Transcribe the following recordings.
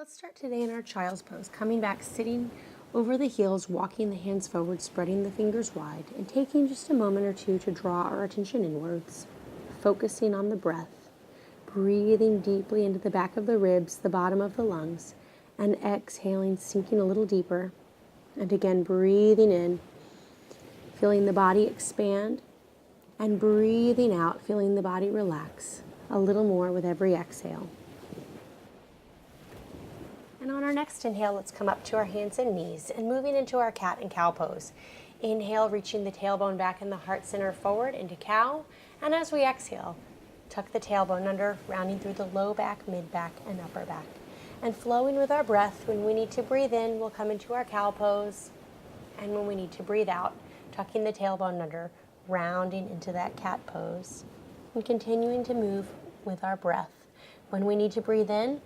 Let's start today in our child's pose, coming back, sitting over the heels, walking the hands forward, spreading the fingers wide, and taking just a moment or two to draw our attention inwards, focusing on the breath, breathing deeply into the back of the ribs, the bottom of the lungs, and exhaling, sinking a little deeper, and again breathing in, feeling the body expand, and breathing out, feeling the body relax a little more with every exhale. And on our next inhale, let's come up to our hands and knees and moving into our cat and cow pose. Inhale, reaching the tailbone back and the heart center forward into cow. And as we exhale, tuck the tailbone under, rounding through the low back, mid back, and upper back. And flowing with our breath, when we need to breathe in, we'll come into our cow pose. And when we need to breathe out, tucking the tailbone under, rounding into that cat pose. And continuing to move with our breath. When we need to breathe in,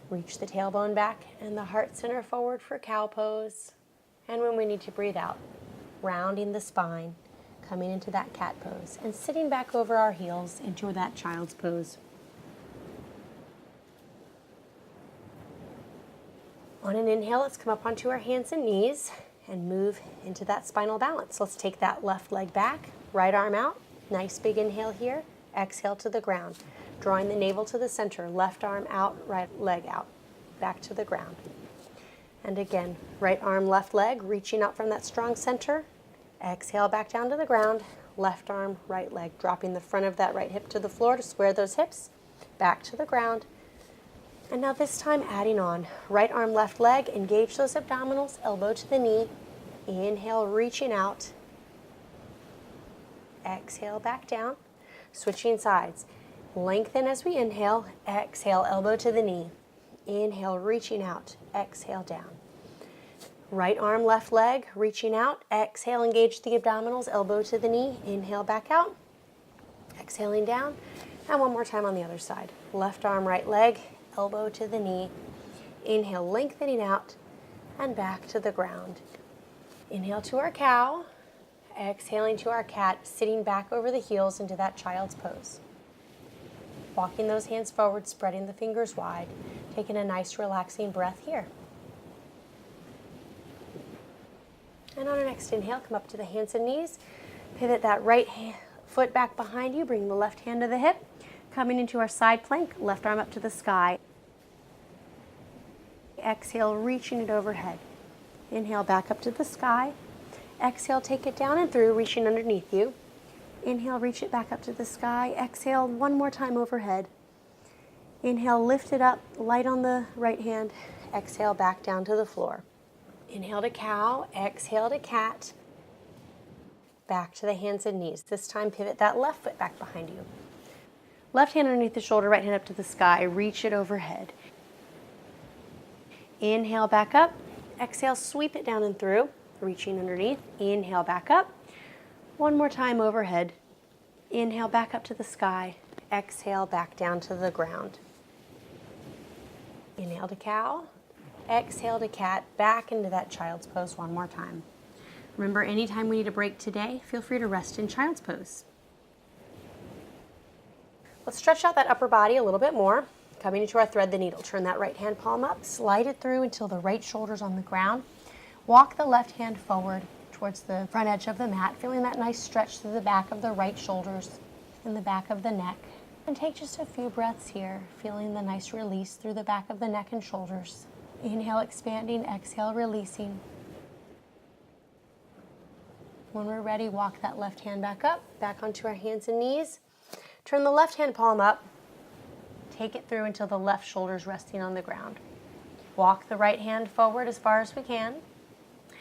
reach the tailbone back and the heart center forward for cow pose. And when we need to breathe out, rounding the spine, coming into that cat pose, and sitting back over our heels into that child's pose. On an inhale, let's come up onto our hands and knees and move into that spinal balance. Let's take that left leg back, right arm out. Nice big inhale here. Exhale to the ground. Drawing the navel to the center, left arm out, right leg out, back to the ground. And again, right arm, left leg, reaching out from that strong center. Exhale back down to the ground, left arm, right leg, dropping the front of that right hip to the floor to square those hips, back to the ground. And now this time adding on, right arm, left leg, engage those abdominals, elbow to the knee. Inhale, reaching out. Exhale back down, switching sides. Lengthen as we inhale, exhale, elbow to the knee. Inhale, reaching out, exhale down. Right arm, left leg, reaching out, exhale, engage the abdominals, elbow to the knee. Inhale, back out, exhaling down. And one more time on the other side. Left arm, right leg, elbow to the knee. Inhale, lengthening out, and back to the ground. Inhale to our cow, exhaling to our cat, sitting back over the heels into that child's pose. Walking those hands forward, spreading the fingers wide, taking a nice relaxing breath here. And on our next inhale, come up to the hands and knees. Pivot that right foot back behind you, bring the left hand to the hip. Coming into our side plank, left arm up to the sky. Exhale, reaching it overhead. Inhale, back up to the sky. Exhale, take it down and through, reaching underneath you. Inhale, reach it back up to the sky. Exhale, one more time overhead. Inhale, lift it up, light on the right hand. Exhale, back down to the floor. Inhale to cow, exhale to cat. Back to the hands and knees. This time, pivot that left foot back behind you. Left hand underneath the shoulder, right hand up to the sky. Reach it overhead. Inhale, back up. Exhale, sweep it down and through, reaching underneath. Inhale, back up. One more time overhead. Inhale, back up to the sky. Exhale, back down to the ground. Inhale to cow. Exhale to cat. Back into that child's pose one more time. Remember, anytime we need a break today, feel free to rest in child's pose. Let's stretch out that upper body a little bit more. Coming into our thread the needle. Turn that right hand palm up. Slide it through until the right shoulder's on the ground. Walk the left hand forward towards the front edge of the mat, feeling that nice stretch through the back of the right shoulders and the back of the neck. And take just a few breaths here, feeling the nice release through the back of the neck and shoulders. Inhale, expanding, exhale, releasing. When we're ready, walk that left hand back up, back onto our hands and knees. Turn the left hand palm up. Take it through until the left shoulder's resting on the ground. Walk the right hand forward as far as we can.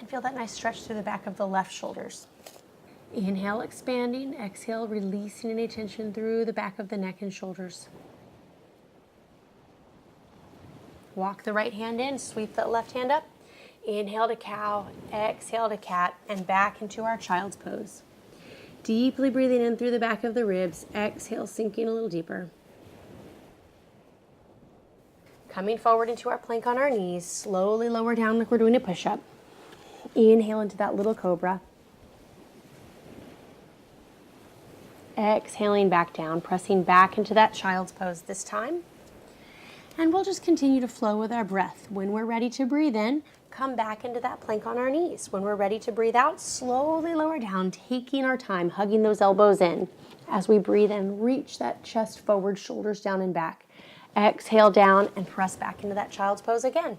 And feel that nice stretch through the back of the left shoulders. Inhale, expanding. Exhale, releasing any tension through the back of the neck and shoulders. Walk the right hand in. Sweep that left hand up. Inhale to cow. Exhale to cat. And back into our child's pose. Deeply breathing in through the back of the ribs. Exhale, sinking a little deeper. Coming forward into our plank on our knees. Slowly lower down like we're doing a push-up. Inhale into that little cobra. Exhaling back down, pressing back into that child's pose this time. And we'll just continue to flow with our breath. When we're ready to breathe in, come back into that plank on our knees. When we're ready to breathe out, slowly lower down, taking our time, hugging those elbows in. As we breathe in, reach that chest forward, shoulders down and back. Exhale down and press back into that child's pose again.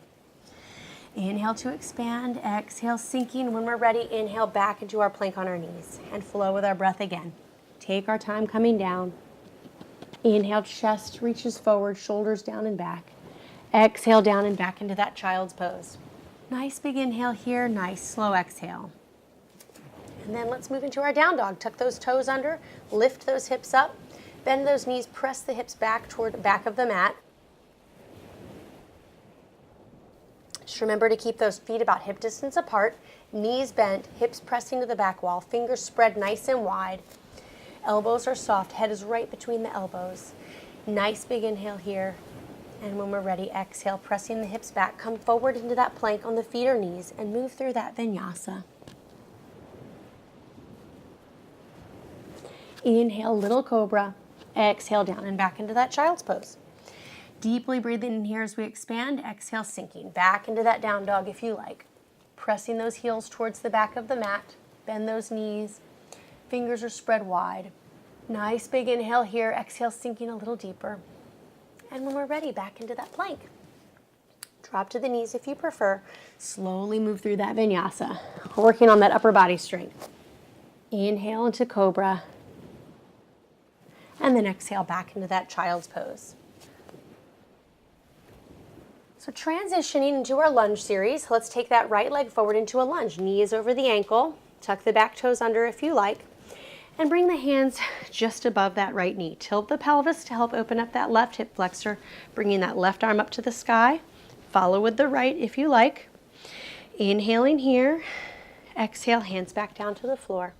Inhale to expand, exhale sinking. When we're ready, inhale back into our plank on our knees and flow with our breath again. Take our time coming down. Inhale, chest reaches forward, shoulders down and back. Exhale down and back into that child's pose. Nice big inhale here, nice slow exhale. And then let's move into our down dog. Tuck those toes under, lift those hips up, bend those knees, press the hips back toward the back of the mat. Just remember to keep those feet about hip distance apart, knees bent, hips pressing to the back wall, fingers spread nice and wide. Elbows are soft, head is right between the elbows. Nice big inhale here. And when we're ready, exhale, pressing the hips back. Come forward into that plank on the feet or knees and move through that vinyasa. Inhale, little cobra. Exhale down and back into that child's pose. Deeply breathing in here as we expand. Exhale, sinking back into that down dog if you like. Pressing those heels towards the back of the mat. Bend those knees. Fingers are spread wide. Nice big inhale here. Exhale, sinking a little deeper. And when we're ready, back into that plank. Drop to the knees if you prefer. Slowly move through that vinyasa. Working on that upper body strength. Inhale into cobra. And then exhale back into that child's pose. So transitioning into our lunge series, let's take that right leg forward into a lunge. Knees over the ankle. Tuck the back toes under if you like. And bring the hands just above that right knee. Tilt the pelvis to help open up that left hip flexor, bringing that left arm up to the sky. Follow with the right if you like. Inhaling here. Exhale, hands back down to the floor.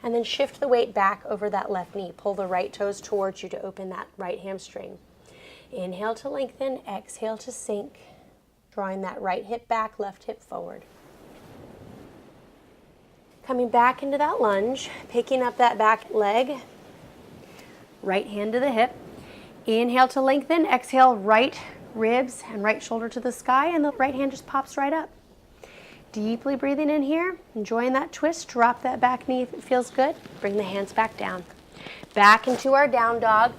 And then shift the weight back over that left knee. Pull the right toes towards you to open that right hamstring. Inhale to lengthen, exhale to sink. Drawing that right hip back, left hip forward. Coming back into that lunge, picking up that back leg, right hand to the hip. Inhale to lengthen, exhale, right ribs and right shoulder to the sky, and the right hand just pops right up. Deeply breathing in here, enjoying that twist. Drop that back knee if it feels good. Bring the hands back down. Back into our down dog,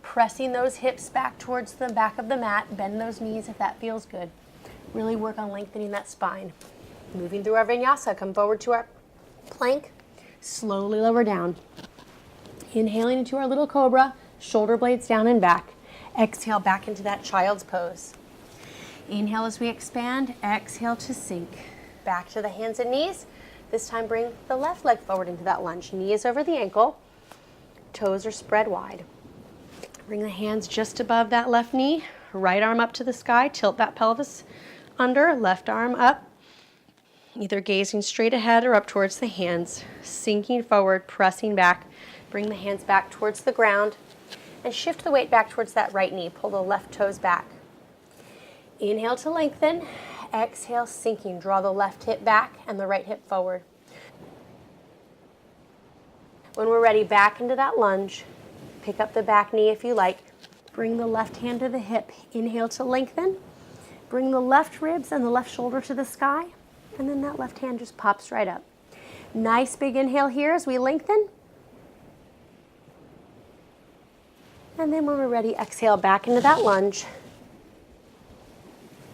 pressing those hips back towards the back of the mat. Bend those knees if that feels good. Really work on lengthening that spine. Moving through our vinyasa, come forward to our plank, slowly lower down. Inhaling into our little cobra, shoulder blades down and back. Exhale back into that child's pose. Inhale as we expand, exhale to sink. Back to the hands and knees. This time bring the left leg forward into that lunge. Knees over the ankle, toes are spread wide. Bring the hands just above that left knee, right arm up to the sky, tilt that pelvis under, left arm up. Either gazing straight ahead or up towards the hands, sinking forward, pressing back. Bring the hands back towards the ground and shift the weight back towards that right knee. Pull the left toes back. Inhale to lengthen, exhale, sinking. Draw the left hip back and the right hip forward. When we're ready, back into that lunge. Pick up the back knee if you like. Bring the left hand to the hip. Inhale to lengthen. Bring the left ribs and the left shoulder to the sky. And then that left hand just pops right up. Nice big inhale here as we lengthen. And then when we're ready, exhale back into that lunge.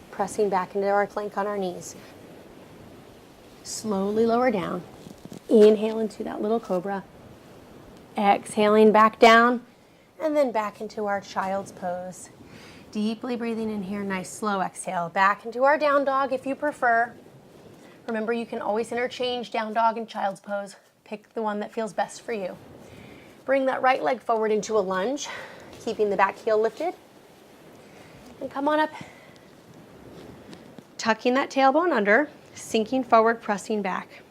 Pressing back into our plank on our knees. Slowly lower down. Inhale into that little cobra. Exhaling back down. And then back into our child's pose. Deeply breathing in here, nice slow exhale. Back into our down dog if you prefer. Remember, you can always interchange down dog and child's pose. Pick the one that feels best for you. Bring that right leg forward into a lunge, keeping the back heel lifted. And come on up. Tucking that tailbone under, sinking forward, pressing back.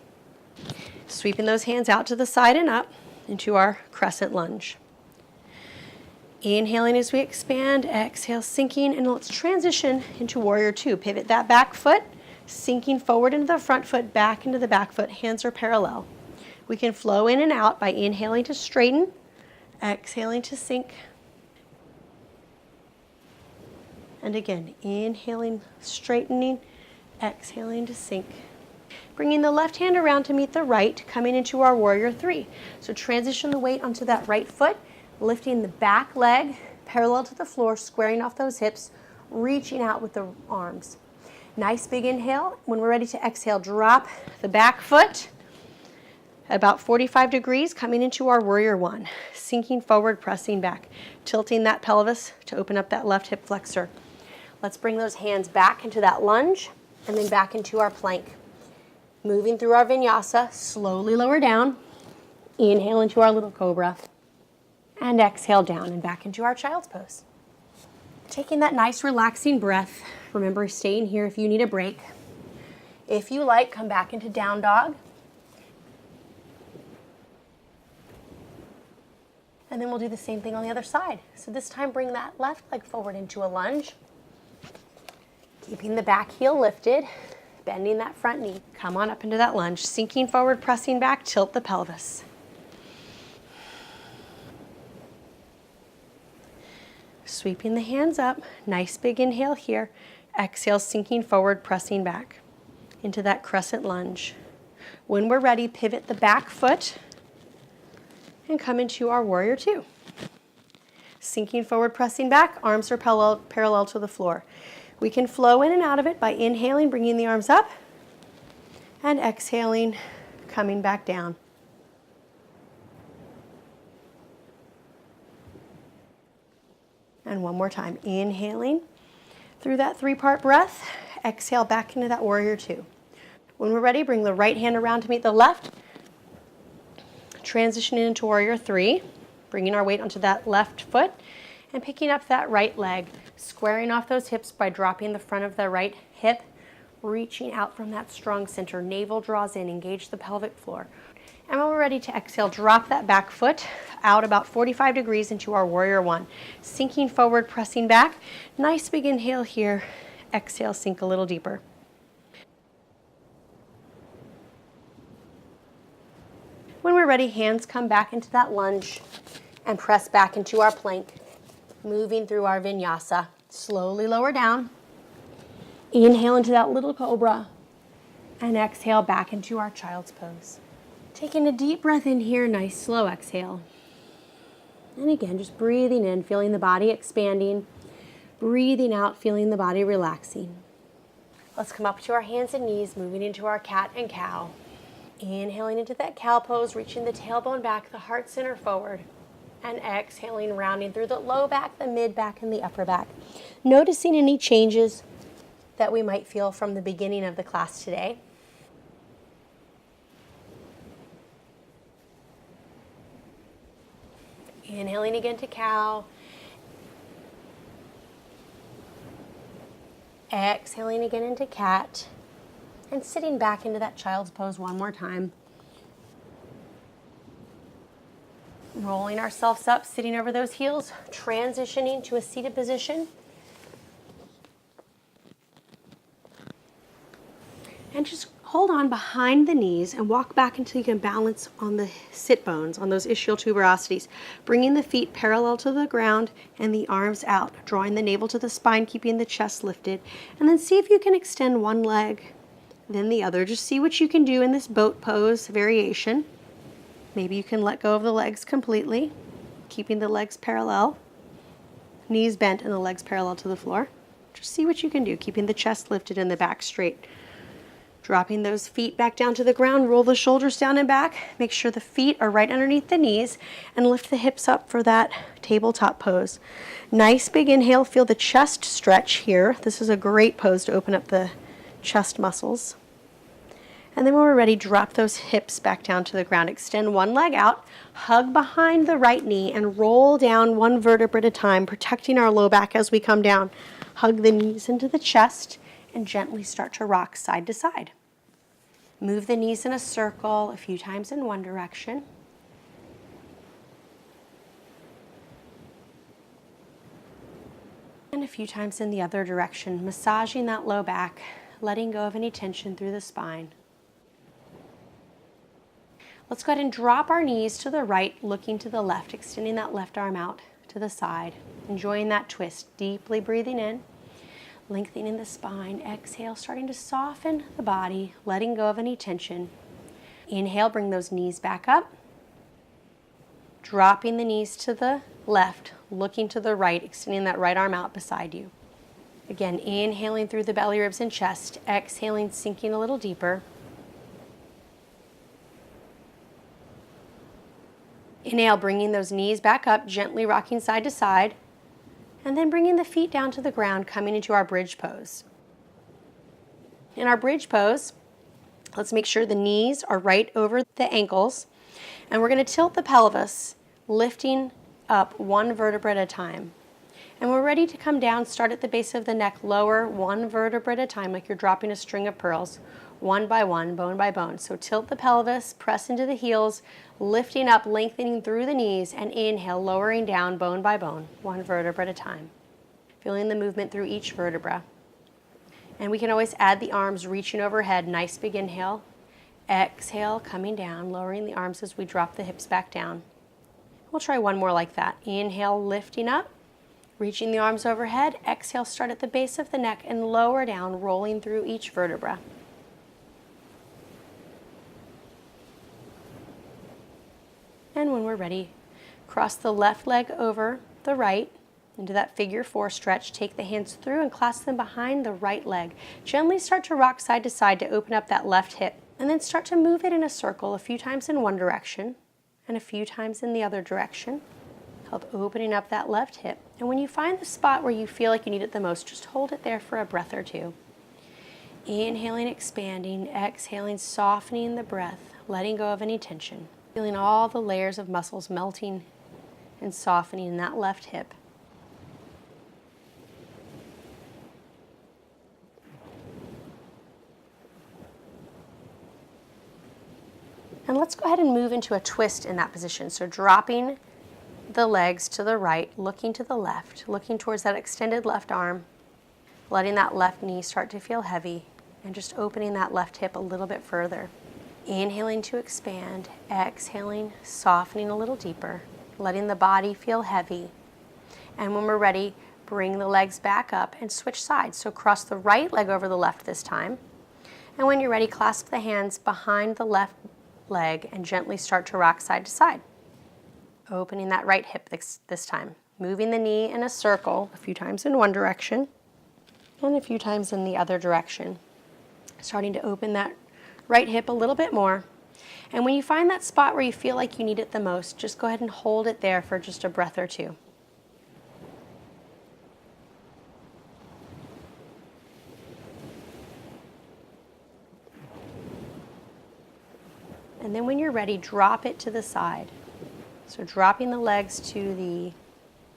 Sweeping those hands out to the side and up into our crescent lunge. Inhaling as we expand, exhale, sinking, and let's transition into warrior two. Pivot that back foot, sinking forward into the front foot, back into the back foot. Hands are parallel. We can flow in and out by inhaling to straighten, exhaling to sink. And again, inhaling, straightening, exhaling to sink. Bringing the left hand around to meet the right, coming into our warrior three. So transition the weight onto that right foot, lifting the back leg parallel to the floor, squaring off those hips, reaching out with the arms. Nice big inhale. When we're ready to exhale, drop the back foot about 45 degrees, coming into our warrior one. Sinking forward, pressing back, tilting that pelvis to open up that left hip flexor. Let's bring those hands back into that lunge and then back into our plank. Moving through our vinyasa, slowly lower down. Inhale into our little cobra. And exhale down and back into our child's pose. Taking that nice relaxing breath. Remember, staying here if you need a break. If you like, come back into down dog. And then we'll do the same thing on the other side. So this time, bring that left leg forward into a lunge. Keeping the back heel lifted. Bending that front knee. Come on up into that lunge. Sinking forward, pressing back, tilt the pelvis. Sweeping the hands up. Nice big inhale here. Exhale, sinking forward, pressing back into that crescent lunge. When we're ready, pivot the back foot and come into our warrior two. Sinking forward, pressing back. Arms are parallel to the floor. We can flow in and out of it by inhaling, bringing the arms up, and exhaling, coming back down. And one more time, inhaling through that three-part breath, exhale back into that warrior two. When we're ready, bring the right hand around to meet the left, transitioning into warrior three, bringing our weight onto that left foot, and picking up that right leg, squaring off those hips by dropping the front of the right hip, reaching out from that strong center. Navel draws in, engage the pelvic floor. And when we're ready to exhale, drop that back foot out about 45 degrees into our warrior one. Sinking forward, pressing back. Nice big inhale here. Exhale, sink a little deeper. When we're ready, hands come back into that lunge and press back into our plank. Moving through our vinyasa. Slowly lower down. Inhale into that little cobra. And exhale back into our child's pose. Taking a deep breath in here, nice slow exhale. And again, just breathing in, feeling the body expanding. Breathing out, feeling the body relaxing. Let's come up to our hands and knees, moving into our cat and cow. Inhaling into that cow pose, reaching the tailbone back, the heart center forward. And exhaling, rounding through the low back, the mid back, and the upper back. Noticing any changes that we might feel from the beginning of the class today. Inhaling again to cow. Exhaling again into cat. And sitting back into that child's pose one more time. Rolling ourselves up, sitting over those heels, transitioning to a seated position. And just hold on behind the knees and walk back until you can balance on the sit bones, on those ischial tuberosities. Bringing the feet parallel to the ground and the arms out, drawing the navel to the spine, keeping the chest lifted. And then see if you can extend one leg, then the other. Just see what you can do in this boat pose variation. Maybe you can let go of the legs completely, keeping the legs parallel, knees bent and the legs parallel to the floor. Just see what you can do, keeping the chest lifted and the back straight. Dropping those feet back down to the ground, roll the shoulders down and back. Make sure the feet are right underneath the knees and lift the hips up for that tabletop pose. Nice big inhale, feel the chest stretch here. This is a great pose to open up the chest muscles. And then when we're ready, drop those hips back down to the ground. Extend one leg out, hug behind the right knee, and roll down one vertebra at a time, protecting our low back as we come down. Hug the knees into the chest and gently start to rock side to side. Move the knees in a circle a few times in one direction. And a few times in the other direction, massaging that low back, letting go of any tension through the spine. Let's go ahead and drop our knees to the right, looking to the left, extending that left arm out to the side, enjoying that twist, deeply breathing in. lengthening the spine. Exhale, starting to soften the body, letting go of any tension. Inhale, bring those knees back up. Dropping the knees to the left, looking to the right, extending that right arm out beside you. Again, inhaling through the belly, ribs, and chest. Exhaling, sinking a little deeper. Inhale, bringing those knees back up, gently rocking side to side. And then bringing the feet down to the ground, coming into our bridge pose. In our bridge pose, let's make sure the knees are right over the ankles. And we're going to tilt the pelvis, lifting up one vertebra at a time. And we're ready to come down, start at the base of the neck, lower one vertebra at a time, like you're dropping a string of pearls, one by one, bone by bone. So tilt the pelvis, press into the heels, lifting up, lengthening through the knees, and inhale, lowering down bone by bone, one vertebra at a time. Feeling the movement through each vertebra. And we can always add the arms reaching overhead. Nice big inhale. Exhale, coming down, lowering the arms as we drop the hips back down. We'll try one more like that. Inhale, lifting up, reaching the arms overhead. Exhale, start at the base of the neck and lower down, rolling through each vertebra. And when we're ready, cross the left leg over the right into that figure 4 stretch. Take the hands through and clasp them behind the right leg. Gently start to rock side to side to open up that left hip. And then start to move it in a circle, a few times in one direction and a few times in the other direction. Help opening up that left hip. And when you find the spot where you feel like you need it the most, just hold it there for a breath or two. Inhaling, expanding, exhaling, softening the breath, letting go of any tension. Feeling all the layers of muscles melting and softening in that left hip. And let's go ahead and move into a twist in that position. So dropping the legs to the right, looking to the left, looking towards that extended left arm, letting that left knee start to feel heavy, and just opening that left hip a little bit further. Inhaling to expand, exhaling, softening a little deeper, letting the body feel heavy. And when we're ready, bring the legs back up and switch sides. So cross the right leg over the left this time. And when you're ready, clasp the hands behind the left leg and gently start to rock side to side. Opening that right hip this time. Moving the knee in a circle, a few times in one direction and a few times in the other direction. Starting to open that right hip a little bit more. And when you find that spot where you feel like you need it the most, just go ahead and hold it there for just a breath or two. And then when you're ready, drop it to the side. So dropping the legs to the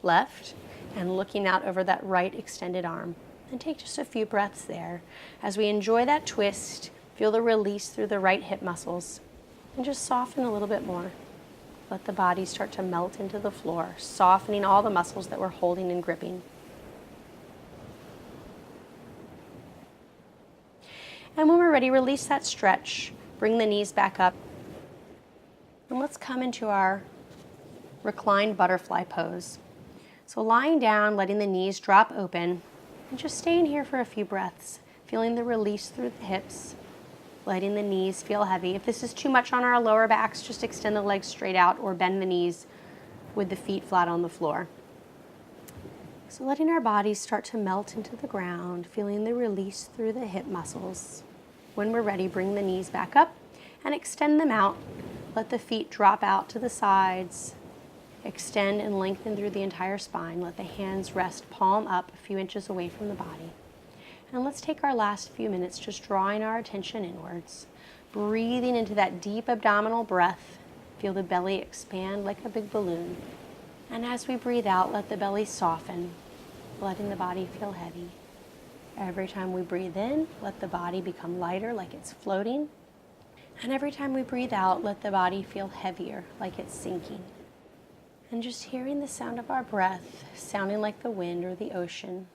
left and looking out over that right extended arm. And take just a few breaths there. As we enjoy that twist, feel the release through the right hip muscles. And just soften a little bit more. Let the body start to melt into the floor, softening all the muscles that we're holding and gripping. And when we're ready, release that stretch. Bring the knees back up. And let's come into our reclined butterfly pose. So lying down, letting the knees drop open, and just staying here for a few breaths, feeling the release through the hips, letting the knees feel heavy. If this is too much on our lower backs, just extend the legs straight out or bend the knees with the feet flat on the floor. So letting our bodies start to melt into the ground, feeling the release through the hip muscles. When we're ready, bring the knees back up and extend them out. Let the feet drop out to the sides. Extend and lengthen through the entire spine. Let the hands rest palm up a few inches away from the body. And let's take our last few minutes just drawing our attention inwards. Breathing into that deep abdominal breath. Feel the belly expand like a big balloon. And as we breathe out, let the belly soften, letting the body feel heavy. Every time we breathe in, let the body become lighter like it's floating. And every time we breathe out, let the body feel heavier like it's sinking. And just hearing the sound of our breath, sounding like the wind or the ocean.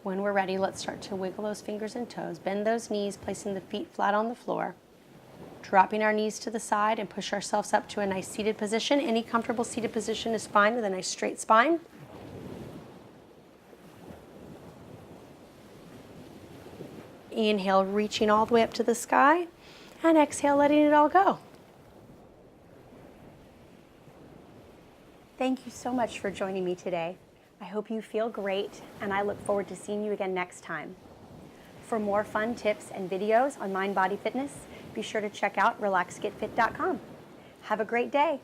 When we're ready, let's start to wiggle those fingers and toes. Bend those knees, placing the feet flat on the floor. Dropping our knees to the side and push ourselves up to a nice seated position. Any comfortable seated position is fine with a nice straight spine. Inhale, reaching all the way up to the sky, and exhale, letting it all go. Thank you so much for joining me today. I hope you feel great, and I look forward to seeing you again next time. For more fun tips and videos on mind, body, fitness, be sure to check out relaxgetfit.com. Have a great day.